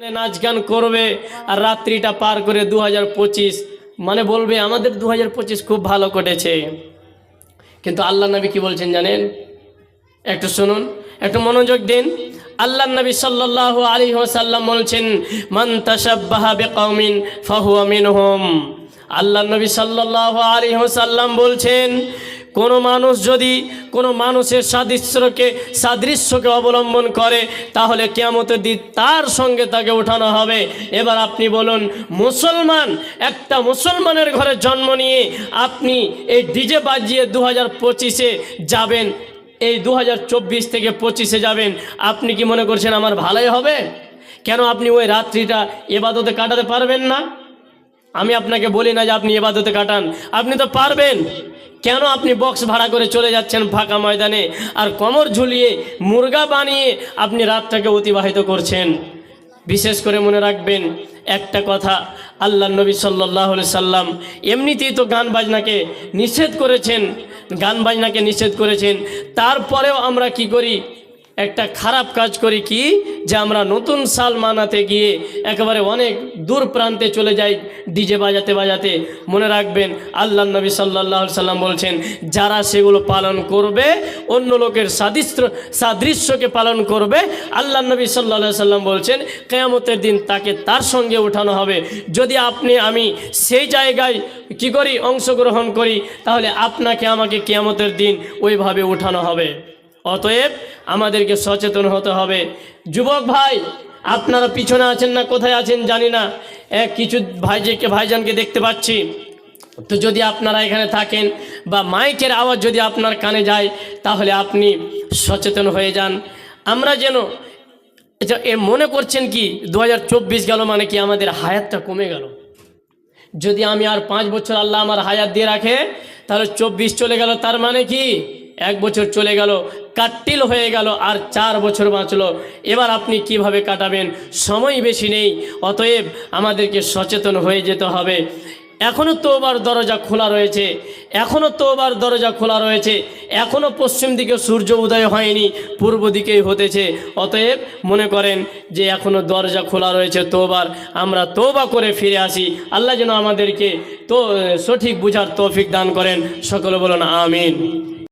নাচ গান করবে আর রাত্রিটা পার করে 2025 মানে বলবে আমাদের 2025 খুব ভালো কেটেছে। কিন্তু আল্লাহ নবী কি বলছেন জানেন? একটু শুনুন, একটু মনোযোগ দিন। আল্লাহ নবী সাল্লাল্লাহু আলাইহি ওয়াসাল্লাম বলছেন, মান তাশাব্বাহা বিকওমিন ফাহুয়া মিনহুম। আল্লাহ নবী সাল্লাল্লাহু আলাইহি ওয়াসাল্লাম বলছেন, কোনো মানুষ যদি কোনো মানুষের সাদৃশ্যকে অবলম্বন করে তাহলে কিয়ামতের দিন তার সঙ্গে তাকে উঠানো হবে। এবার আপনি বলুন, মুসলমান, একটা মুসলমানের ঘরে জন্ম নিয়ে আপনি এই ডিজে বাজিয়ে 2025-এ যাবেন, এই 2024 থেকে 25-এ যাবেন, আপনি কি মনে করছেন আমার ভালোই হবে? কেন আপনি ওই রাত্রিটা ইবাদতে কাটাতে পারবেন না? আমি আপনাকে বলি না যে আপনি ইবাদতে কাটান, আপনি তো পারবেন। কেন আপনি বক্স ভাড়া করে চলে যাচ্ছেন ফাঁকা ময়দানে আর কোমর ঝুলিয়ে মুরগা বানিয়ে আপনি রাতটাকে অতিবাহিত করছেন? বিশেষ করে মনে রাখবেন একটা কথা, আল্লাহ নবী সাল্লাল্লাহু আলাইহি সাল্লাম এমনিতেই তো গান বাজনাকে নিষেধ করেছেন, তারপরেও আমরা কি করি? একটা খারাপ কাজ করি, কি যে আমরা নতুন সাল মানাতে গিয়ে একেবারে অনেক দূর প্রান্তে চলে যাই ডিজে বাজাতে বাজাতে। মনে রাখবেন আল্লাহ নবী সাল্লাল্লাহু আলাইহি সাল্লাম বলছেন, যারা সেগুলো পালন করবে, অন্য লোকের সাদৃশ্যকে পালন করবে, আল্লাহ নবী সাল্লাল্লাহু আলাইহি সাল্লাম বলছেন কিয়ামতের দিন তাকে তার সঙ্গে উঠানো হবে। যদি আপনি আমি সেই জায়গায় কি করি? অংশগ্রহণ করি, তাহলে আপনাকে আমাকে কিয়ামতের দিন ওইভাবে উঠানো হবে। অতএব আমাদেরকে সচেতন হতে হবে। যুবক ভাই, আপনারা পিছনে আছেন না কোথায় আছেন জানি না, কিছু ভাইজানকে দেখতে পাচ্ছি। তো যদি আপনারা এখানে থাকেন বা মাইকের আওয়াজ যদি আপনার কানে যায়, তাহলে আপনি সচেতন হয়ে যান। আমরা যেন মনে করছেন কি 2024 গেল মানে কি আমাদের হায়াতটা কমে গেল? যদি আমি আর 5 বছর আল্লাহ আমার হায়াত দিয়ে রাখে, তাহলে 24 চলে গেল, তার মানে কি 1 বছর চলে গেল, কাটতিল হয়ে গেল, আর 4 বছর বাঁচলো। এবার আপনি কিভাবে কাটাবেন? সময় বেশি নেই। অতএব আমাদেরকে সচেতন হয়ে যেতে হবে। এখনও তওবার দরজা খোলা রয়েছে, এখনও পশ্চিম দিকে সূর্য উদয় হয়নি, পূর্ব দিকেই হতেছে। অতএব মনে করেন যে এখনও দরজা খোলা রয়েছে তওবার, আমরা তওবা করে ফিরে আসি। আল্লাহ যেন আমাদেরকে সঠিক বুঝার তৌফিক দান করেন। সকলে বলুন আমিন।